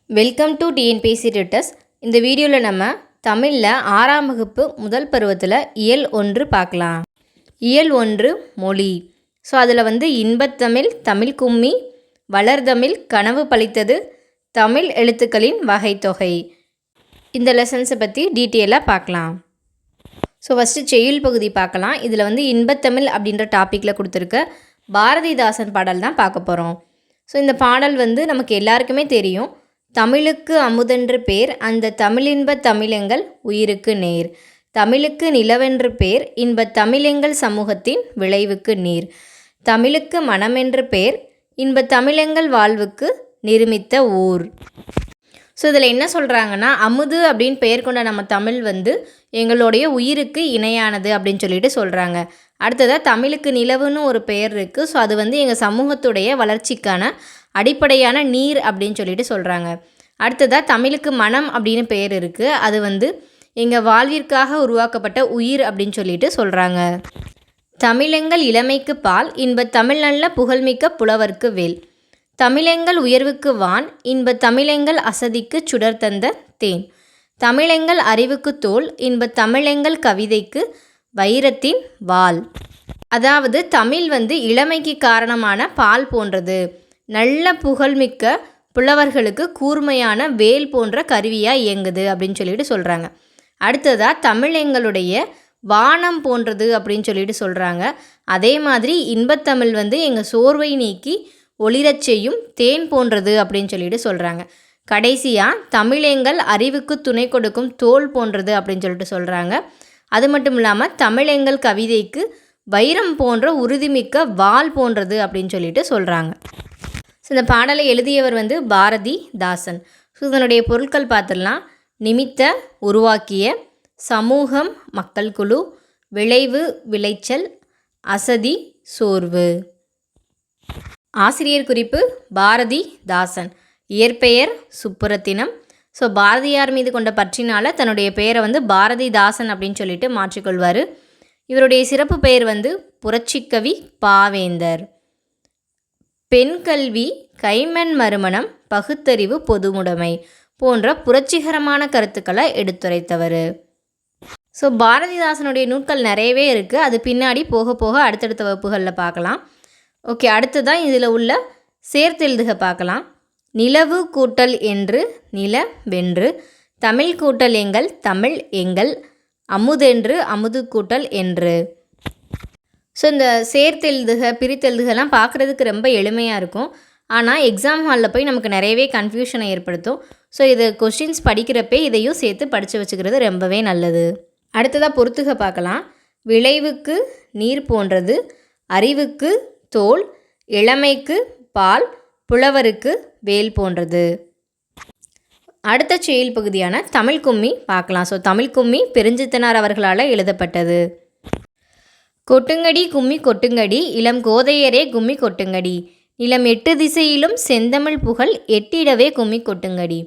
Welcome to TNPSC tutors. இந்த வீடியோவில் நம்ம தமிழில் 6ஆம் வகுப்பு முதல் பருவத்தில் இயல் 1 பார்க்கலாம். இயல் 1 மொழி. ஸோ அதில் இன்பத்தமிழ், தமிழ் கும்மி, வளர்தமிழ், கனவு பழித்தது, தமிழ் எழுத்துக்களின் வகைத்தொகை, இந்த லெசன்ஸை பற்றி டீட்டெயிலாக பார்க்கலாம். ஸோ ஃபஸ்ட்டு செய்யுள் பகுதி பார்க்கலாம். இதில் இன்பத்தமிழ் அப்படின்ற டாப்பிக்கில் கொடுத்துருக்க பாரதிதாசன் பாடல் தான் பார்க்க போகிறோம். ஸோ இந்த பாடல் நமக்கு எல்லாருக்குமே தெரியும். தமிழுக்கு அமுதென்று பேர், அந்த தமிழின்ப தமிழெங்கள் உயிருக்கு நேர். தமிழுக்கு நிலவென்று பேர், இன்ப தமிழெங்கள் சமூகத்தின் விளைவுக்கு நீர். தமிழுக்கு மனமென்று பேர், இன்ப தமிழெங்கள் வாழ்வுக்கு நிருமித்த ஊர். ஸோ இதில் என்ன சொல்கிறாங்கன்னா, அமுது அப்படின்னு பெயர் கொண்ட நம்ம தமிழ் எங்களுடைய உயிருக்கு இணையானது அப்படின்னு சொல்லிட்டு சொல்கிறாங்க. அடுத்ததாக தமிழுக்கு நிலவுன்னு ஒரு பெயர் இருக்குது. ஸோ அது எங்கள் சமூகத்துடைய வளர்ச்சிக்கான அடிப்படையான நீர் அப்படின்னு சொல்லிட்டு சொல்கிறாங்க. அடுத்ததாக தமிழுக்கு மனம் அப்படின்னு பெயர் இருக்குது. அது எங்கள் வாழ்விற்காக உருவாக்கப்பட்ட உயிர் அப்படின்னு சொல்லிட்டு சொல்கிறாங்க. தமிழெங்கள் இளமைக்கு பால், இன்ப தமிழ் நல்ல புகழ்மிக்க புலவர்க்கு வேல். தமிழெங்கள் உயர்வுக்கு வான், இன்ப தமிழெங்கள் அசதிக்கு சுடர் தந்த தேன். தமிழெங்கள் அறிவுக்கு தோல், இன்ப தமிழெங்கள் கவிதைக்கு வைரத்தின் வாள். அதாவது தமிழ் இளமைக்கு காரணமான பால் போன்றது, நல்ல புகழ்மிக்க புலவர்களுக்கு கூர்மையான வேல் போன்ற கருவியாக இயங்குது அப்படின்னு சொல்லிட்டு சொல்கிறாங்க. அடுத்ததாக தமிழ் எங்களுடைய வானம் போன்றது அப்படின்னு சொல்லிட்டு சொல்கிறாங்க. அதே மாதிரி இன்பத்தமிழ் எங்கள் சோர்வை நீக்கி ஒளிரச் செய்யும் தேன் போன்றது அப்படின்னு சொல்லிட்டு சொல்கிறாங்க. கடைசியாக தமிழெங்கள் அறிவுக்கு துணை கொடுக்கும் தோல் போன்றது அப்படின்னு சொல்லிட்டு சொல்கிறாங்க. அது மட்டும் இல்லாமல் தமிழெங்கள் கவிதைக்கு வைரம் போன்ற உறுதிமிக்க வாள் போன்றது அப்படின்னு சொல்லிட்டு சொல்கிறாங்க. ஸோ இந்த பாடலை எழுதியவர் பாரதிதாசன். ஸோ இதனுடைய பொருட்கள் பார்த்துடலாம். நிமித்த உருவாக்கிய, சமூகம் மக்கள் குழு, விளைவு விளைச்சல், அசதி சோர்வு. ஆசிரியர் குறிப்பு பாரதிதாசன். இயற்பெயர் சுப்புரத்தினம். ஸோ பாரதியார் மீது கொண்ட பற்றினால் தன்னுடைய பெயரை பாரதிதாசன் அப்படின்னு சொல்லிட்டு மாற்றிக்கொள்வார். இவருடைய சிறப்பு பெயர் புரட்சிக்கவி பாவேந்தர். பெண் கல்வி, கைமண் மறுமணம், பகுத்தறிவு, பொதுமுடைமை போன்ற புரட்சிகரமான கருத்துக்களை எடுத்துரைத்தவர். ஸோ பாரதிதாசனுடைய நூட்கள் நிறையவே இருக்குது. அது பின்னாடி போக போக அடுத்தடுத்த வகுப்புகளில் பார்க்கலாம். ஓகே, அடுத்ததான் இதில் உள்ள சேர்த்தெழுதுக பார்க்கலாம். நிலவு கூட்டல் என்று நில வென்று, தமிழ் கூட்டல் எங்கள் தமிழ் எங்கள், அமுதென்று அமுது கூட்டல் என்று. ஸோ இந்த சேர்த்தெழுதுக பிரித்தெழுதுகெல்லாம் பார்க்குறதுக்கு ரொம்ப எளிமையாக இருக்கும். ஆனால் எக்ஸாம் ஹாலில் போய் நமக்கு நிறையவே கன்ஃபியூஷனை ஏற்படுத்தும். ஸோ இது கொஸ்டின்ஸ் படிக்கிறப்பே இதையும் சேர்த்து படித்து வச்சுக்கிறது ரொம்பவே நல்லது. அடுத்ததாக பொறுத்துக பார்க்கலாம். விளைவுக்கு நீர் போன்றது, அறிவுக்கு தோல், இளமைக்கு பால், புலவருக்கு வேல் போன்றது. அடுத்த செயல் பகுதியான தமிழ் கும்மி பார்க்கலாம். ஸோ தமிழ் கும்மி பெருஞ்சித்தனார் அவர்களால் எழுதப்பட்டது. கொட்டுங்கடி கும்மி கொட்டுங்கடி, இளம் கோதையரே கும்மி கொட்டுங்கடி, நிலம் 8 திசையிலும் செந்தமிழ் புகழ் எட்டிடவே கும்மி கொட்டுங்கடி.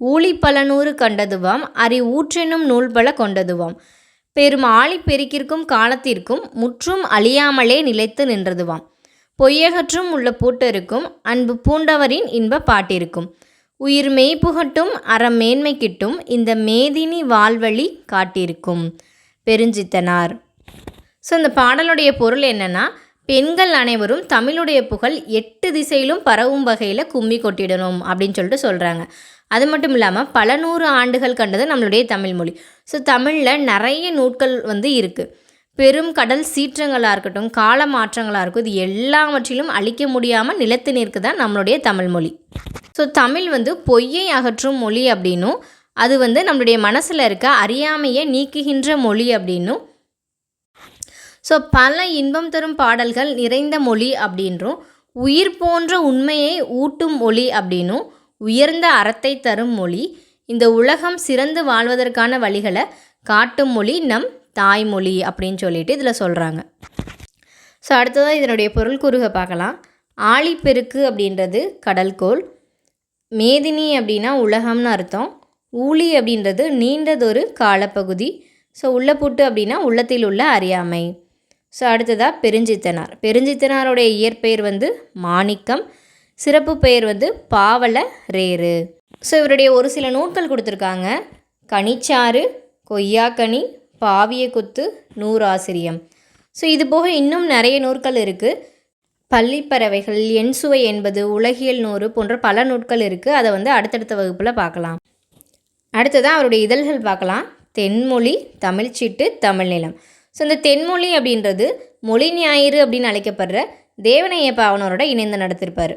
ஊழி பல நூறு கண்டதுவாம், அறி ஊற்றெனும் நூல் பல கொண்டதுவாம், பெரும் ஆழி பெருக்கிற்கும் காலத்திற்கும் முற்றும் அழியாமலே நிலைத்து நின்றதுவாம், பொய்யகற்றும் உள்ள பூட்டருக்கும் அன்பு பூண்டவரின் இன்ப பாட்டிருக்கும், உயிர் மெய்ப்புகட்டும் அறம் மேன்மை கிட்டும், இந்த மேதினி வாழ்வழி காட்டியிருக்கும். பெருஞ்சித்தனார். ஸோ இந்த பாடலுடைய பொருள் என்னென்னா, பெண்கள் அனைவரும் தமிழுடைய புகழ் 8 திசையிலும் பரவும் வகையில் கும்மி கொட்டிடணும் அப்படின்னு சொல்லிட்டு சொல்கிறாங்க. அது மட்டும் இல்லாமல் பல 100 ஆண்டுகள் கண்டது நம்மளுடைய தமிழ் மொழி. ஸோ தமிழில் நிறைய நூட்கள் இருக்குது. பெரும் கடல் சீற்றங்களாக இருக்கட்டும், கால மாற்றங்களாக இருக்கும், இது எல்லாவற்றிலும் அழிக்க முடியாமல் நிலைத்து நிற்கு தான் நம்மளுடைய தமிழ் மொழி. ஸோ தமிழ் பொய்யை அகற்றும் மொழி அப்படின்னும், அது நம்மளுடைய மனசில் இருக்க அறியாமையை நீக்குகின்ற மொழி அப்படின்னும், ஸோ பல இன்பம் தரும் பாடல்கள் நிறைந்த மொழி அப்படின்றும், உயிர் போன்ற உண்மையை ஊட்டும் மொழி அப்படின்னும், உயர்ந்த அறத்தை தரும் மொழி, இந்த உலகம் சிறந்து வாழ்வதற்கான வழிகளை காட்டும் மொழி நம் தாய்மொழி அப்படின்னு சொல்லிட்டு இதில் சொல்கிறாங்க. ஸோ அடுத்ததாக இதனுடைய பொருள் கூறுக பார்க்கலாம். ஆழிப்பெருக்கு அப்படின்றது கடல்கோள், மேதினி அப்படின்னா உலகம்னு அர்த்தம், ஊழி அப்படின்றது நீண்டதொரு காலப்பகுதி, ஸோ உள்ளப்பூட்டு அப்படின்னா உள்ளத்தில் உள்ள அறியாமை. ஸோ அடுத்ததாக பெருஞ்சித்தனார். பெருஞ்சித்தனாருடைய இயற்பெயர் மாணிக்கம், சிறப்பு பெயர் பாவல ரேரு. ஸோ இவருடைய ஒரு சில நூட்கள் கொடுத்துருக்காங்க. கனிச்சாறு, கொய்யாக்கனி, பாவிய குத்து, நூறாசிரியம். ஸோ இது போக இன்னும் நிறைய நூற்கள் இருக்குது. பள்ளிப்பறவைகள், என் சுவை என்பது, உலகியல் 100 போன்ற பல நூட்கள் இருக்குது. அதை வந்து அடுத்தடுத்த வகுப்பில் பார்க்கலாம். அடுத்ததான் அவருடைய இதழ்கள் பார்க்கலாம். தென்மொழி, தமிழ்ச்சிட்டு, தமிழ்நிலம். ஸோ இந்த தென்மொழி அப்படின்றது மொழி ஞாயிறு அப்படின்னு அழைக்கப்படுற தேவனைய பாவனரோட இணைந்து நடத்திருப்பார்.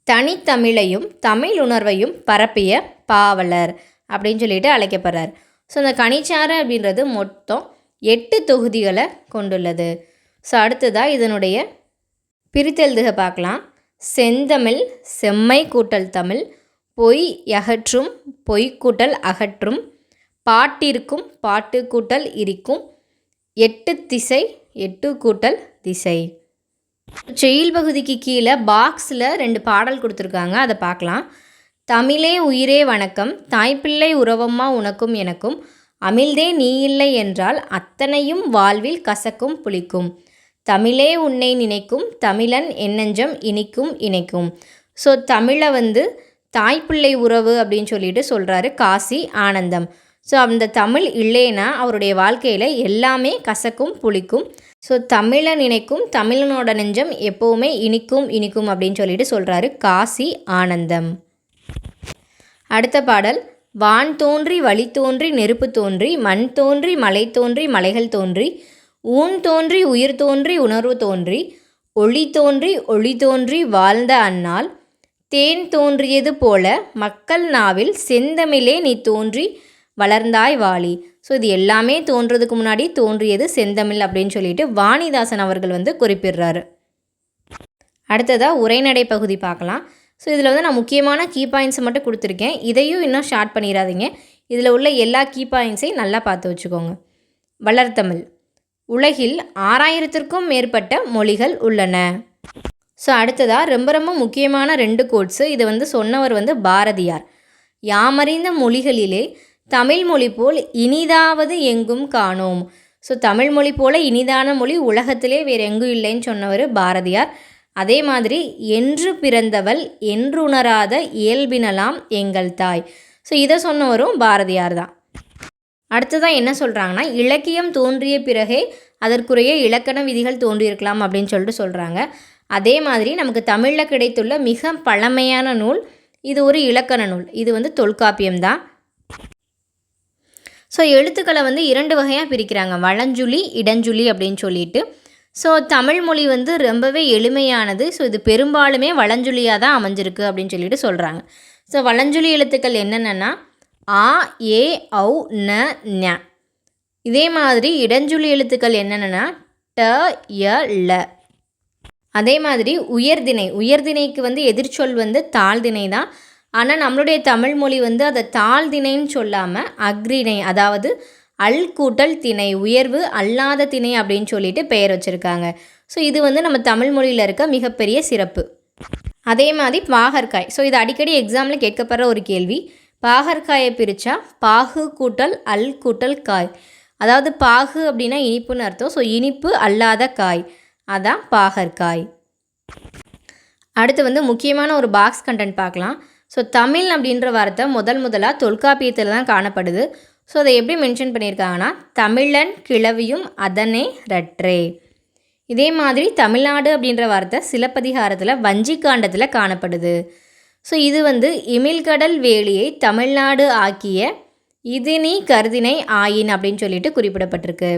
தனித்தமிழையும் தமிழ் உணர்வையும் பரப்பிய பாவலர் அப்படின்னு சொல்லிட்டு அழைக்கப்படுறார். ஸோ இந்த கனிச்சாறு அப்படின்றது மொத்தம் 8 தொகுதிகளை கொண்டுள்ளது. ஸோ அடுத்ததாக இதனுடைய பிரித்தெழுதுக பார்க்கலாம். செந்தமிழ், செம்மை கூட்டல் தமிழ், பொய் யகற்றும், பொய் கூட்டல் அகற்றும், பாட்டிற்கும், பாட்டு கூட்டல் இருக்கும், 8 திசை, 8 கூட்டல் திசை. செயல் பகுதிக்கு கீழே பாக்ஸில் 2 பாடல் கொடுத்துருக்காங்க, அதை பார்க்கலாம். தமிழே உயிரே வணக்கம், தாய்ப்பிள்ளை உறவம்மா உனக்கும் எனக்கும், அமிழ்தே நீ இல்லை என்றால் அத்தனையும் வாழ்வில் கசக்கும் புளிக்கும், தமிழே உன்னை நினைக்கும், தமிழன் என்னெஞ்சம் இனிக்கும் இணைக்கும். ஸோ தமிழை வந்து தாய்ப்பிள்ளை உறவு அப்படின்னு சொல்லிட்டு சொல்கிறாரு காசி ஆனந்தம். ஸோ அந்த தமிழ் இல்லைன்னா அவருடைய வாழ்க்கையில் எல்லாமே கசக்கும் புளிக்கும். ஸோ தமிழை நினைக்கும், தமிழனோட நெஞ்சம் எப்போவுமே இனிக்கும் இனிக்கும் அப்படின்னு சொல்லிட்டு சொல்கிறாரு காசி ஆனந்தம். அடுத்த பாடல். வான் தோன்றி வழி தோன்றி நெருப்பு தோன்றி, மண் தோன்றி மலை தோன்றி மலைகள் தோன்றி, ஊன் தோன்றி உயிர் தோன்றி உணர்வு தோன்றி, ஒளி தோன்றி ஒளி தோன்றி வாழ்ந்த அந்நாள், தேன் தோன்றியது போல மக்கள் நாவில் செந்தமிழே நீ தோன்றி வளர்ந்தாய் வாழி. ஸோ இது எல்லாமே தோன்றதுக்கு முன்னாடி தோன்றியது செந்தமிழ் அப்படின்னு சொல்லிட்டு வாணிதாசன் அவர்கள் வந்து குறிப்பிடுறாரு. அடுத்ததாக உரைநடை பகுதி பார்க்கலாம். ஸோ இதில் வந்து நான் முக்கியமான கீ பாயிண்ட்ஸை மட்டும் கொடுத்துருக்கேன். இதையும் இன்னும் ஷார்ட் பண்ணிடாதீங்க. இதில் உள்ள எல்லா கீ பாயிண்ட்ஸையும் நல்லா பார்த்து வச்சுக்கோங்க. வளர்த்தமிழ். உலகில் 6000க்கும் மேற்பட்ட மொழிகள் உள்ளன. ஸோ அடுத்ததாக ரொம்ப ரொம்ப முக்கியமான 2 கோட்ஸு. இது வந்து சொன்னவர் வந்து பாரதியார். யாமறிந்த மொழிகளிலே தமிழ் மொழி போல் இனிதாவது எங்கும் காணோம். ஸோ தமிழ் மொழி போல் இனிதான மொழி உலகத்திலே வேறு எங்கும் இல்லைன்னு சொன்னவர் பாரதியார். அதே மாதிரி என்று பிறந்தவள் என்று உணராத இயல்பினலாம் எங்கள் தாய். ஸோ இதை சொன்னவரும் பாரதியார் தான். அடுத்ததான் என்ன சொல்கிறாங்கன்னா, இலக்கியம் தோன்றிய பிறகே அதற்குரிய இலக்கண விதிகள் தோன்றியிருக்கலாம் அப்படின்னு சொல்லிட்டு சொல்கிறாங்க. அதே மாதிரி நமக்கு தமிழில் கிடைத்துள்ள மிக பழமையான நூல் இது ஒரு இலக்கண நூல். இது வந்து தொல்காப்பியம் தான். ஸோ எழுத்துக்களை வந்து 2 வகையாக பிரிக்கிறாங்க, வளஞ்சுழி இடஞ்சுழி அப்படின்னு சொல்லிட்டு. ஸோ தமிழ் மொழி வந்து ரொம்பவே எளிமையானது. ஸோ இது பெரும்பாலுமே வளஞ்சுழியாக தான் அமைஞ்சிருக்கு அப்படின்னு சொல்லிட்டு சொல்கிறாங்க. ஸோ வளஞ்சுழி எழுத்துக்கள் என்னென்னா ஆ, ஏ, ஔ, ந, ஞ. இதே மாதிரி இடஞ்சுழி எழுத்துக்கள் என்னென்னா ட, ய, ல. அதே மாதிரி உயர்திணை. உயர்திணைக்கு வந்து எதிர்ச்சொல் வந்து தாழ்திணை தான். ஆனால் நம்மளுடைய தமிழ் மொழி வந்து அதை தாழ்திணைன்னு சொல்லாமல் அக்ரிணை, அதாவது அல் கூட்டல் திணை, உயர்வு அல்லாத திணை அப்படின்னு சொல்லிட்டு பெயர் வச்சுருக்காங்க. ஸோ இது வந்து நம்ம தமிழ் மொழியில் இருக்க மிகப்பெரிய சிறப்பு. அதே மாதிரி பாகற்காய். ஸோ இது அடிக்கடி எக்ஸாமில் கேட்கப்படுற ஒரு கேள்வி. பாகற்காயை பிரித்தா பாகு கூட்டல் அல் கூட்டல் காய், அதாவது பாகு அப்படின்னா இனிப்புன்னு அர்த்தம். ஸோ இனிப்பு அல்லாத காய், அதான் பாகற்காய். அடுத்து வந்து முக்கியமான ஒரு பாக்ஸ் கண்டென்ட் பார்க்கலாம். ஸோ தமிழ் அப்படின்ற வார்த்தை முதலாக தொல்காப்பியத்தில் தான் காணப்படுது. ஸோ அதை எப்படி மென்ஷன் பண்ணியிருக்காங்கன்னா, தமிழன் கிளவியும் அதனே ரற்றே. இதே மாதிரி தமிழ்நாடு அப்படின்ற வார்த்தை சிலப்பதிகாரத்தில் வஞ்சிக்காண்டத்தில் காணப்படுது. ஸோ இது வந்து இமிழ்கடல் வேலியை தமிழ்நாடு ஆக்கிய இதினி கருதினை ஆயின் அப்படின்னு சொல்லிட்டு குறிப்பிடப்பட்டிருக்கு.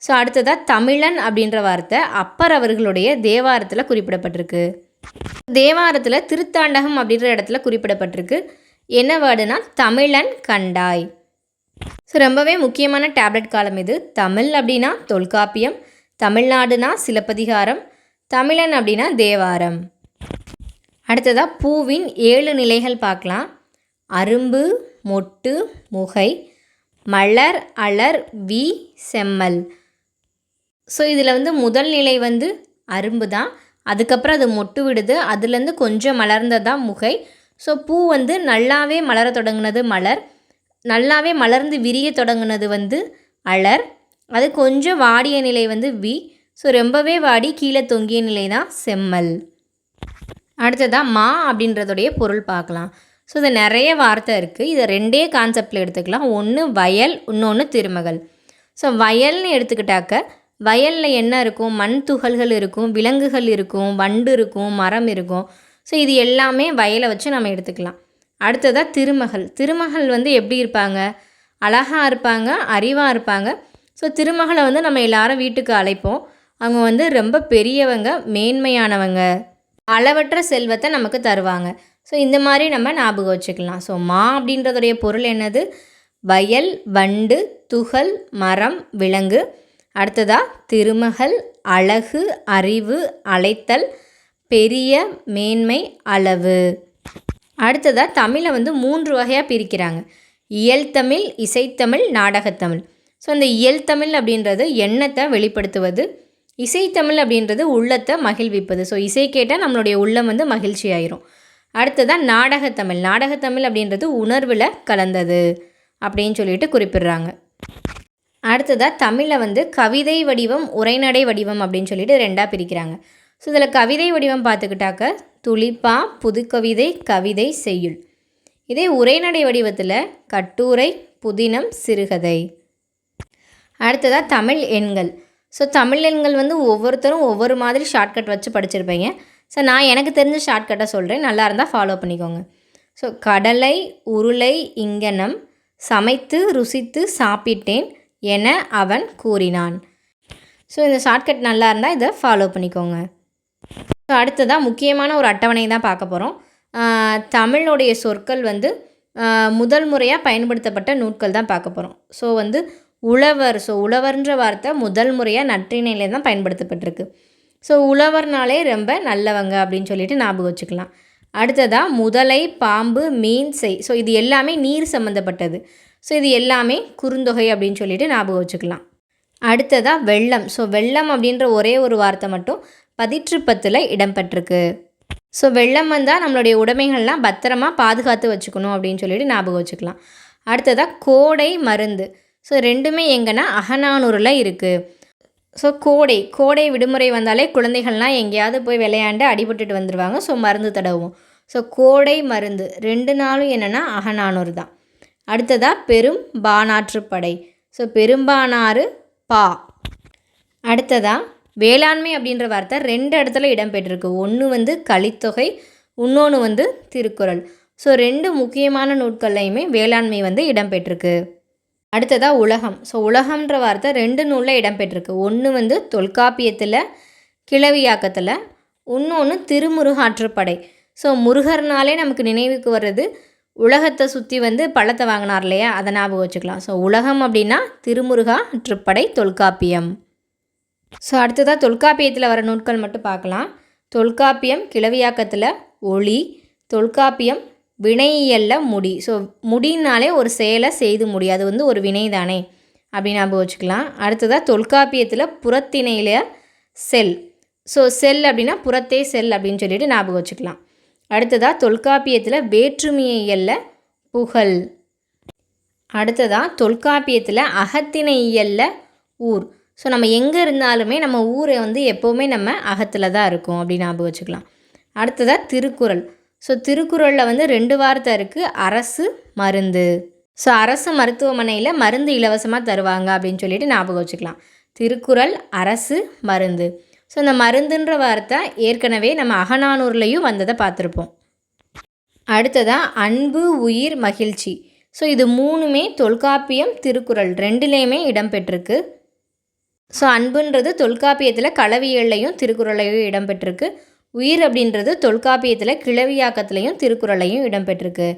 ஸோ அடுத்ததாக தமிழன் அப்படின்ற வார்த்தை அப்பர் அவர்களுடைய தேவாரத்தில் குறிப்பிடப்பட்டிருக்கு. தேவாரத்தில் திருத்தாண்டகம் அப்படின்ற இடத்துல குறிப்பிடப்பட்டிருக்கு. என்ன வேர்டுனா தமிழன் கண்டாய். ஸோ ரொம்பவே முக்கியமான டேப்லெட் காலம் இது. தமிழ் அப்படின்னா தொல்காப்பியம், தமிழ்நாடுனா சிலப்பதிகாரம், தமிழன் அப்படின்னா தேவாரம். அடுத்ததாக பூவின் 7 நிலைகள் பார்க்கலாம். அரும்பு, மொட்டு, முகை, மலர், அலர், வி, செம்மல். ஸோ இதில் வந்து முதல் நிலை வந்து அரும்பு தான். அதுக்கப்புறம் அது மொட்டு விடுது, அதுலேருந்து கொஞ்சம் மலர்ந்ததான் முகை. ஸோ பூ வந்து நல்லாவே மலர தொடங்குனது மலர், நல்லாவே மலர்ந்து விரிய தொடங்குனது வந்து அலர், அது கொஞ்சம் வாடிய நிலை வந்து வி. ஸோ ரொம்பவே வாடி கீழே தொங்கிய நிலை தான் செம்மல். அடுத்ததாக மா அப்படின்றதுடைய பொருள் பார்க்கலாம். ஸோ இது நிறைய வார்த்தை இருக்குது. இதை 2 கான்செப்டில் எடுத்துக்கலாம். ஒன்று வயல், இன்னொன்று திருமகள். ஸோ வயல்னு எடுத்துக்கிட்டாக்க வயலில் என்ன இருக்கும்? மண் துகள்கள் இருக்கும், விலங்குகள் இருக்கும், வண்டு இருக்கும், மரம் இருக்கும். ஸோ இது எல்லாமே வயலை வச்சு நம்ம எடுத்துக்கலாம். அடுத்ததாக திருமகள். திருமகள் வந்து எப்படி இருப்பாங்க? அழகாக இருப்பாங்க, அறிவாக இருப்பாங்க. ஸோ திருமகளை வந்து நம்ம எல்லாரும் வீட்டுக்கு அழைப்போம். அவங்க வந்து ரொம்ப பெரியவங்க, மேன்மையானவங்க, அளவற்ற செல்வத்தை நமக்கு தருவாங்க. ஸோ இந்த மாதிரி நம்ம ஞாபகம் வச்சுக்கலாம். ஸோ அப்படின்றதுடைய பொருள் என்னது? வயல், வண்டு, துகள், மரம், விலங்கு. அடுத்ததாக திருமகள், அழகு, அறிவு, அழைத்தல், பெரிய, மேன்மை, அளவு. அடுத்ததாக தமிழை வந்து 3 வகையாக பிரிக்கிறாங்க. இயல்தமிழ், இசைத்தமிழ், நாடகத்தமிழ். ஸோ இந்த இயல்தமிழ் அப்படின்றது எண்ணத்தை வெளிப்படுத்துவது, இசைத்தமிழ் அப்படின்றது உள்ளத்தை மகிழ்விப்பது. ஸோ இசை கேட்டால் நம்மளுடைய உள்ளம் வந்து மகிழ்ச்சி ஆயிரும். அடுத்ததாக நாடகத்தமிழ். நாடகத்தமிழ் அப்படின்றது உணர்வில் கலந்தது அப்படின்னு சொல்லிட்டு குறிப்பிடுறாங்க. அடுத்ததாக தமிழை வந்து கவிதை வடிவம், உரைநடை வடிவம் அப்படின்னு சொல்லிட்டு 2ஆக பிரிக்கிறாங்க. ஸோ இதில் கவிதை வடிவம் பார்த்துக்கிட்டாக்க துளிப்பா, புதுக்கவிதை, கவிதை, செய்யுள். இதே உரைநடை வடிவத்தில் கட்டுரை, புதினம், சிறுகதை. அடுத்ததாக தமிழ் எண்கள். ஸோ தமிழ் எண்கள் வந்து ஒவ்வொருத்தரும் ஒவ்வொரு மாதிரி ஷார்ட்கட் வச்சு படிச்சிருப்பீங்க. ஸோ நான் எனக்கு தெரிஞ்ச ஷார்ட்கட்டை சொல்கிறேன், நல்லா இருந்தால் ஃபாலோ பண்ணிக்கோங்க. ஸோ கடலை, உருளை, இங்கனம், சமைத்து ருசித்து சாப்பிட்டேன் என அவன் கூறினான். ஸோ இந்த ஷார்ட்கட் நல்லா இருந்தால் இதை ஃபாலோ பண்ணிக்கோங்க. ஸோ அடுத்ததாக முக்கியமான ஒரு அட்டவணை தான் பார்க்க போகிறோம். தமிழுடைய சொற்கள் வந்து முதல் முறையாக பயன்படுத்தப்பட்ட நூட்கள் தான் பார்க்க போகிறோம். ஸோ வந்து உழவர். ஸோ உழவர்ன்ற வார்த்தை முதல் முறையாக நற்றிணையிலே தான் பயன்படுத்தப்பட்டிருக்கு. ஸோ உழவர்னாலே ரொம்ப நல்லவங்க அப்படின்னு சொல்லிட்டு ஞாபகம் வச்சுக்கலாம். அடுத்ததாக முதலை, பாம்பு, மீன், செய். ஸோ இது எல்லாமே நீர் சம்மந்தப்பட்டது. ஸோ இது எல்லாமே குறுந்தொகை அப்படின்னு சொல்லிட்டு ஞாபகம் வச்சுக்கலாம். அடுத்ததாக வெள்ளம். ஸோ வெள்ளம் அப்படின்ற ஒரே ஒரு வார்த்தை மட்டும் 10 இடம்பெற்றிருக்கு. ஸோ வெள்ளம் வந்தால் நம்மளுடைய உடைமைகள்லாம் பத்திரமா பாதுகாத்து வச்சுக்கணும் அப்படின்னு சொல்லிட்டு ஞாபகம் வச்சுக்கலாம். அடுத்ததாக கோடை, மருந்து. ஸோ ரெண்டுமே எங்கன்னா அகநானூரில் இருக்குது. ஸோ கோடை விடுமுறை வந்தாலே குழந்தைகள்லாம் எங்கேயாவது போய் விளையாண்டு அடிபட்டுட்டு வந்துடுவாங்க. ஸோ மருந்து தடவுவோம். ஸோ கோடை, மருந்து 2 நாளும் என்னென்னா அகநானூறு தான். அடுத்ததாக பெரும் பாணாற்றுப்படை. ஸோ பெரும்பானாறு, பா. அடுத்ததாக வேளாண்மை அப்படின்ற வார்த்தை 2 இடத்துல இடம்பெற்றிருக்கு. ஒன்று வந்து கலித்தொகை, இன்னொன்று வந்து திருக்குறள். ஸோ 2 முக்கியமான நூட்கள்லையுமே வேளாண்மை வந்து இடம்பெற்றிருக்கு. அடுத்ததாக உலகம். ஸோ உலகம்ன்ற வார்த்தை 2 நூலில் இடம்பெற்றிருக்கு. ஒன்று வந்து தொல்காப்பியத்தில், கிளவியாக்கத்தில், இன்னொன்று திருமுருகாற்றுப்படை. ஸோ முருகர்னாலே நமக்கு நினைவுக்கு வர்றது உலகத்தை சுற்றி வந்து பழத்தை வாங்கினார் இல்லையா, அதை ஞாபகம் வச்சுக்கலாம். ஸோ உலகம் அப்படின்னா திருமுருகாற்றுப்படை, தொல்காப்பியம். ஸோ அடுத்ததாக தொல்காப்பியத்தில் வர நூட்கள் மட்டும் பார்க்கலாம். தொல்காப்பியம் கிளவியாக்கத்தில் ஒளி, தொல்காப்பியம் வினையியலில் முடி. ஸோ முடினாலே ஒரு செயலை செய்து முடி, அது வந்து ஒரு வினை தானே அப்படின்னு ஞாபகம் வச்சுக்கலாம். அடுத்ததாக தொல்காப்பியத்தில் புறத்திணையில் செல். ஸோ செல் அப்படின்னா புறத்தே செல் அப்படின்னு சொல்லிட்டு ஞாபகம் வச்சுக்கலாம். அடுத்ததாக தொல்காப்பியத்தில் வேற்றுமையியலில் புகழ். அடுத்ததாக தொல்காப்பியத்தில் அகத்திணையியலில் ஊர். ஸோ நம்ம எங்கே இருந்தாலுமே நம்ம ஊரை வந்து எப்போவுமே நம்ம அகத்தில் தான் இருக்கும் அப்படின்னு ஞாபகம் வச்சுக்கலாம். அடுத்ததாக திருக்குறள். ஸோ திருக்குறளில் வந்து 2 வார்த்தை இருக்குது, அரசு, மருந்து. ஸோ அரசு மருத்துவமனையில் மருந்து இலவசமாக தருவாங்க அப்படின்னு சொல்லிட்டு ஞாபகம் வச்சுக்கலாம். திருக்குறள், அரசு, மருந்து. ஸோ இந்த மருந்துன்ற வார்த்தை ஏற்கனவே நம்ம அகநானூர்லேயும் வந்ததை பார்த்துருப்போம். அடுத்ததாக அன்பு, உயிர், மகிழ்ச்சி. ஸோ இது 3மே தொல்காப்பியம், திருக்குறள் 2லேயுமே இடம்பெற்றிருக்கு. ஸோ அன்புன்றது தொல்காப்பியத்தில் களவியல்லையும் திருக்குறளையும் இடம்பெற்றிருக்கு. உயிர் அப்படின்றது தொல்காப்பியத்தில் கிளவியாக்கத்துலேயும் திருக்குறளையும் இடம்பெற்றிருக்கு.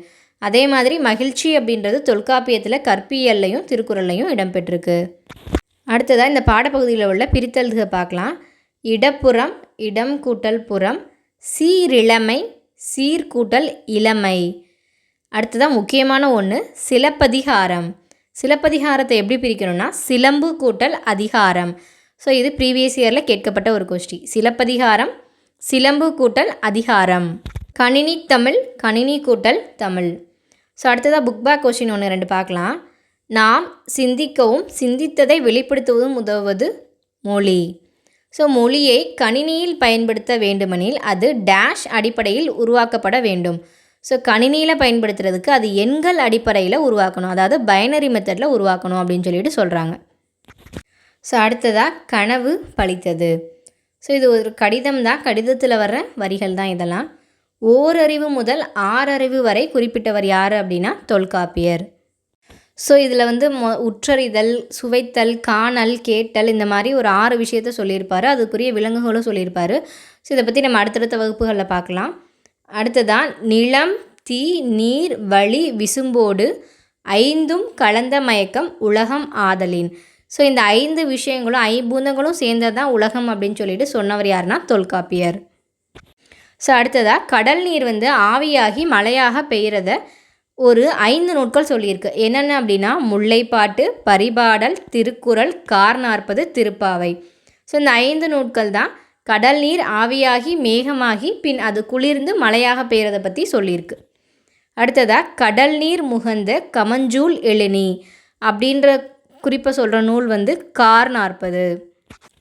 அதே மாதிரி மகிழ்ச்சி அப்படின்றது தொல்காப்பியத்தில் கற்பியல்லையும் திருக்குறளையும் இடம்பெற்றிருக்கு. அடுத்ததாக இந்த பாடப்பகுதியில் உள்ள பிரித்தல்க பார்க்கலாம். இடப்புறம், இடம் கூட்டல் புறம், சீரிழமை, சீர்கூட்டல் இளமை. அடுத்ததாக முக்கியமான ஒன்று சிலப்பதிகாரம். சிலப்பதிகாரத்தை எப்படி பிரிக்கணும்னா சிலம்பு கூட்டல் அதிகாரம். ஸோ இது ப்ரீவியஸ் இயரில் கேட்கப்பட்ட ஒரு கொஸ்டி. சிலப்பதிகாரம், சிலம்பு கூட்டல் அதிகாரம். கணினி தமிழ், கணினி கூட்டல் தமிழ். ஸோ அடுத்ததாக புக் பேக் கொஸ்டின் 1-2 பார்க்கலாம். நாம் சிந்திக்கவும் சிந்தித்ததை வெளிப்படுத்துவதும் உதவுவது மொழி. ஸோ மொழியை கணினியில் பயன்படுத்த வேண்டுமெனில் அது டேஷ் அடிப்படையில் உருவாக்கப்பட வேண்டும். ஸோ கணினியில் பயன்படுத்துறதுக்கு அது எண்கள் அடிப்படையில் உருவாக்கணும், அதாவது பைனரி மெத்தடில் உருவாக்கணும் அப்படின்னு சொல்லிட்டு சொல்கிறாங்க. ஸோ அடுத்ததாக கனவு பழித்தது. ஸோ இது ஒரு கடிதம் தான், கடிதத்தில் வர்ற வரிகள் தான் இதெல்லாம். ஓரறிவு முதல் 6 அறிவு வரை குறிப்பிட்டவர் யார் அப்படின்னா தொல்காப்பியர். ஸோ இதில் வந்து உற்றறிதல், சுவைத்தல், காணல், கேட்டல் இந்த மாதிரி ஒரு 6 விஷயத்த சொல்லியிருப்பார். அதுக்குரிய விலங்குகளும் சொல்லியிருப்பார். ஸோ இதை பற்றி நம்ம அடுத்தடுத்த வகுப்புகளில் பார்க்கலாம். அடுத்ததான் நிலம், தீ, நீர், வழி, விசும்போடு 5ம் கலந்த மயக்கம் உலகம் ஆதலின். ஸோ இந்த 5 விஷயங்களும் 5 பூதங்களும் சேர்ந்தது தான் உலகம் அப்படின்னு சொல்லிட்டு சொன்னவர் யாருன்னா தொல்காப்பியர். ஸோ அடுத்ததாக கடல் நீர் வந்து ஆவியாகி மழையாக பெய்கிறத ஒரு 5 நூட்கள் சொல்லியிருக்கு. என்னென்ன அப்படின்னா முல்லைப்பாட்டு, பரிபாடல், திருக்குறள், கார் 40, திருப்பாவை. ஸோ இந்த 5 நூட்கள் தான் கடல் நீர் ஆவியாகி மேகமாகி பின் அது குளிர்ந்து மழையாக பெய்கிறத பற்றி சொல்லியிருக்கு. அடுத்ததாக கடல் நீர் முகந்த கமஞ்சூல் எழுனி அப்படின்ற குறிப்பை சொல்கிற நூல் வந்து கார் 40.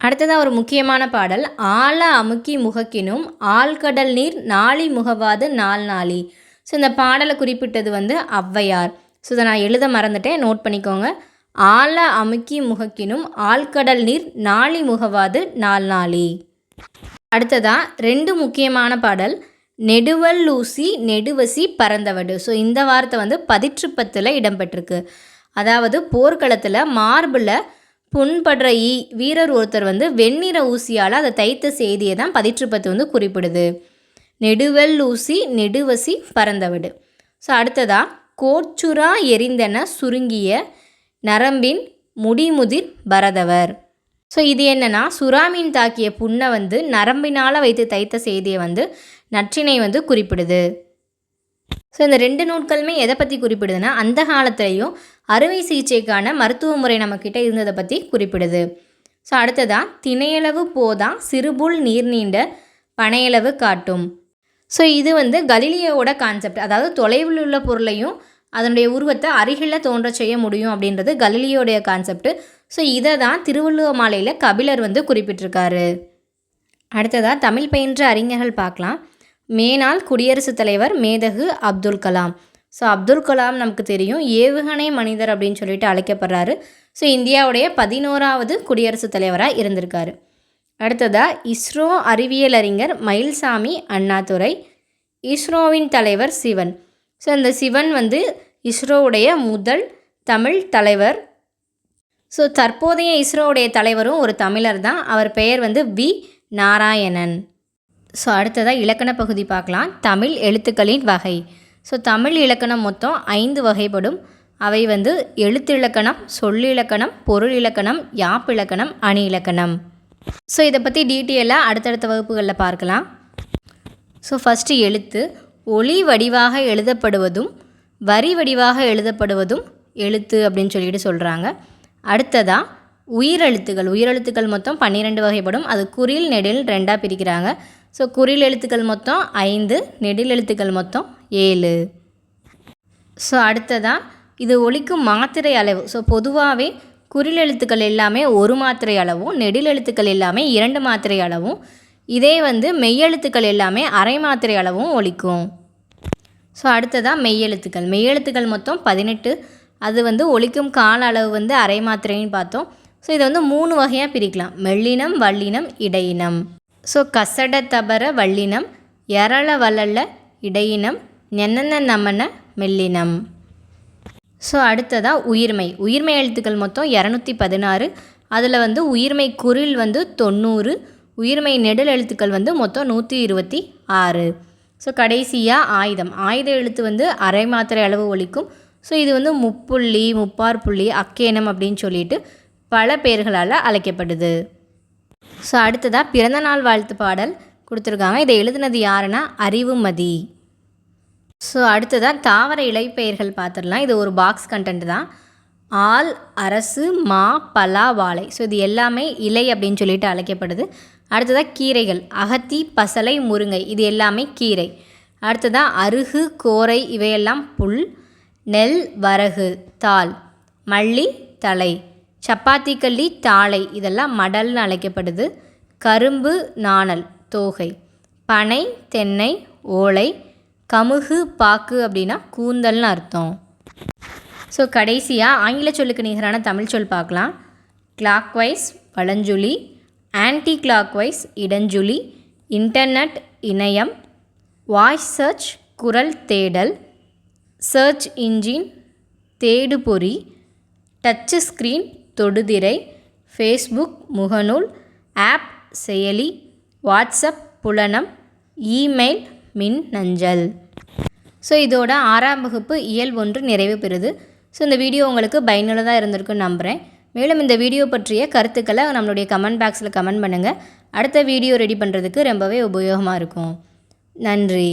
அடுத்ததாக ஒரு முக்கியமான பாடல் ஆழ அமுக்கி முகக்கினும் ஆழ்கடல் நீர் நாளி முகவாது நாள் நாளி. ஸோ இந்த பாடலை குறிப்பிட்டது வந்து ஔவையார். ஸோ இதை நான் எழுத மறந்துட்டேன், நோட் பண்ணிக்கோங்க. ஆழ அமுக்கி முகக்கினும் ஆழ்கடல் நீர் நாளி முகவாது நாள் நாளி. அடுத்ததாக 2 முக்கியமான பாடல் நெடுவல்லூசி நெடுவசி பறந்தவடு. ஸோ இந்த வார்த்தை வந்து பதிற்றுப்பத்தில் இடம்பெற்றிருக்கு. அதாவது போர்க்களத்தில் மார்பில் புண்படுற வீரர் ஒருத்தர் வந்து வெண்ணிற ஊசியால் அதை தைத்த செய்தியை தான் பதிற்றுப்பத்து வந்து குறிப்பிடுது. நெடுவல்லூசி நெடுவசி பறந்தவடு. ஸோ அடுத்ததாக கோச்சுரா எரிந்தன சுருங்கிய நரம்பின் முடிமுதிர் பரதவர். ஸோ இது என்னென்னா சுறாமீன் தாக்கிய புண்ணை வந்து நரம்பினால் வைத்து தைத்த செய்தியை வந்து நற்றினை வந்து குறிப்பிடுது. ஸோ இந்த 2 நூட்களுமே எதை பற்றி குறிப்பிடுதுன்னா அந்த காலத்துலேயும் அறுவை சிகிச்சைக்கான மருத்துவ முறை நம்மக்கிட்ட இருந்ததை பற்றி குறிப்பிடுது. ஸோ அடுத்ததாக திணையளவு போதா சிறுபுல் நீர் நீண்ட பனையளவு காட்டும். ஸோ இது வந்து கலீலியோவோட கான்செப்ட். அதாவது தொலைவில் உள்ள பொருளையும் அதனுடைய உருவத்தை அருகில் தோன்ற செய்ய முடியும் அப்படின்றது கலீலியோடைய கான்செப்ட். ஸோ இதை தான் திருவள்ளுவர் மாலையில் கபிலர் வந்து குறிப்பிட்டிருக்காரு. அடுத்ததாக தமிழ் பயின்ற அறிஞர்கள் பார்க்கலாம். மேனாள் குடியரசுத் தலைவர் மேதகு அப்துல் கலாம். ஸோ அப்துல் கலாம் நமக்கு தெரியும் ஏவுகணை மனிதர் அப்படின்னு சொல்லிட்டு அழைக்கப்படுறாரு. ஸோ இந்தியாவுடைய 11வது குடியரசுத் தலைவராக இருந்திருக்காரு. அடுத்ததாக இஸ்ரோ அறிவியல் அறிஞர் மயில்சாமி அண்ணாதுரை. இஸ்ரோவின் தலைவர் சிவன். ஸோ இந்த சிவன் வந்து இஸ்ரோவுடைய முதல் தமிழ் தலைவர். ஸோ தற்போதைய இஸ்ரோவுடைய தலைவரும் ஒரு தமிழர் தான். அவர் பெயர் வந்து வி நாராயணன். ஸோ அடுத்ததாக இலக்கண பகுதி பார்க்கலாம். தமிழ் எழுத்துக்களின் வகை. ஸோ தமிழ் இலக்கணம் மொத்தம் 5 வகைப்படும். அவை வந்து எழுத்திலக்கணம், சொல்லிலக்கணம், பொருள் இலக்கணம், யாப்பிலக்கணம், அணி இலக்கணம். ஸோ இதை பற்றி டீட்டெயிலாக அடுத்தடுத்த வகுப்புகளில் பார்க்கலாம். ஸோ ஃபஸ்ட்டு எழுத்து ஒளி வடிவாக எழுதப்படுவதும் வரி வடிவாக எழுதப்படுவதும் எழுத்து அப்படின்னு சொல்லிட்டு சொல்கிறாங்க. அடுத்ததாக உயிரெழுத்துக்கள் மொத்தம் 12 வகைப்படும். அது குறில் நெடில் 2ஆக பிரிக்கிறாங்க. ஸோ குறில் எழுத்துக்கள் மொத்தம் 5, நெடில் எழுத்துக்கள் மொத்தம் 7. ஸோ அடுத்ததாக இது ஒலிக்கும் மாத்திரை அளவு. ஸோ பொதுவாகவே குறில் எழுத்துக்கள் எல்லாமே 1 மாத்திரை அளவும், நெடில் எழுத்துக்கள் எல்லாமே 2 மாத்திரை அளவும், இதே வந்து மெய்யெழுத்துக்கள் எல்லாமே அரை மாத்திரை அளவும் ஒலிக்கும். ஸோ அடுத்ததாக மெய்யெழுத்துக்கள் மொத்தம் 18. அது வந்து ஒலிக்கும் கால அளவு வந்து அரை மாத்திரைன்னு பார்த்தோம். ஸோ இதை வந்து 3 வகையாக பிரிக்கலாம். மெல்லினம், வல்லினம், இடையினம். ஸோ கசட தபர வல்லினம், எரள வளல இடையினம், நென்னன நமன மெல்லினம். ஸோ அடுத்ததாக உயிர்மை எழுத்துக்கள் மொத்தம் 216. அதில் வந்து உயிர்மை குறில் வந்து 90, உயிர்மை நெடில் எழுத்துக்கள் வந்து மொத்தம் 126. ஸோ கடைசியாக ஆயுத எழுத்து வந்து அரை மாத்திரை அளவு ஒலிக்கும். ஸோ இது வந்து முப்புள்ளி, முப்பார்புள்ளி, அக்கேனம் அப்படின்னு சொல்லிட்டு பல பெயர்களால் அழைக்கப்படுது. ஸோ அடுத்ததாக பிறந்தநாள் வாழ்த்து பாடல் கொடுத்துருக்காங்க. இதை எழுதுனது யாருன்னா அறிவுமதி. ஸோ அடுத்ததாக தாவர இலைப்பெயர்கள் பார்த்துடலாம். இது ஒரு பாக்ஸ் கண்டென்ட் தான். ஆல், அரசு, மா, பலா, வாழை. ஸோ இது எல்லாமே இலை அப்படின்னு சொல்லிட்டு அழைக்கப்படுது. அடுத்ததாக கீரைகள் அகத்தி, பசலை, முருங்கை. இது எல்லாமே கீரை. அடுத்ததாக அருகு, கோரை இவையெல்லாம் புல். நெல், வரகு, தாள். மல்லி, தலை. சப்பாத்தி கள்ளி, தாளை. இதெல்லாம் மடல்னு அழைக்கப்படுது. கரும்பு, நாணல், தோகை. பனை, தென்னை, ஓலை. கமுகு பாக்கு அப்படின்னா கூந்தல்னு அர்த்தம். ஸோ கடைசியாக ஆங்கில சொல்லுக்கு நிகரான தமிழ் சொல் பார்க்கலாம். கிளாக்வைஸ் வலஞ்சுழி, ஆன்டி கிளாக்வைஸ் இடஞ்சுழி, இன்டர்நெட் இணையம், வாய்ஸ் சர்ச் குரல் தேடல், சர்ச் இன்ஜின் தேடுபொறி, டச்சு ஸ்க்ரீன் தொடுதிரை, ஃபேஸ்புக் முகநூல், ஆப் செயலி, வாட்ஸ்அப் புலனம், இமெயில் மின்னஞ்சல். ஸோ இதோட 6ஆம் வகுப்பு இயல் 1 நிறைவு பெறுது. ஸோ இந்த வீடியோ உங்களுக்கு பயனுள்ளதாக இருந்திருக்குன்னு நம்புகிறேன். மேலும் இந்த வீடியோ பற்றிய கருத்துக்களை நம்மளுடைய கமெண்ட் பாக்ஸில் கமெண்ட் பண்ணுங்கள். அடுத்த வீடியோ ரெடி பண்ணுறதுக்கு ரொம்பவே உபயோகமாக இருக்கும். நன்றி.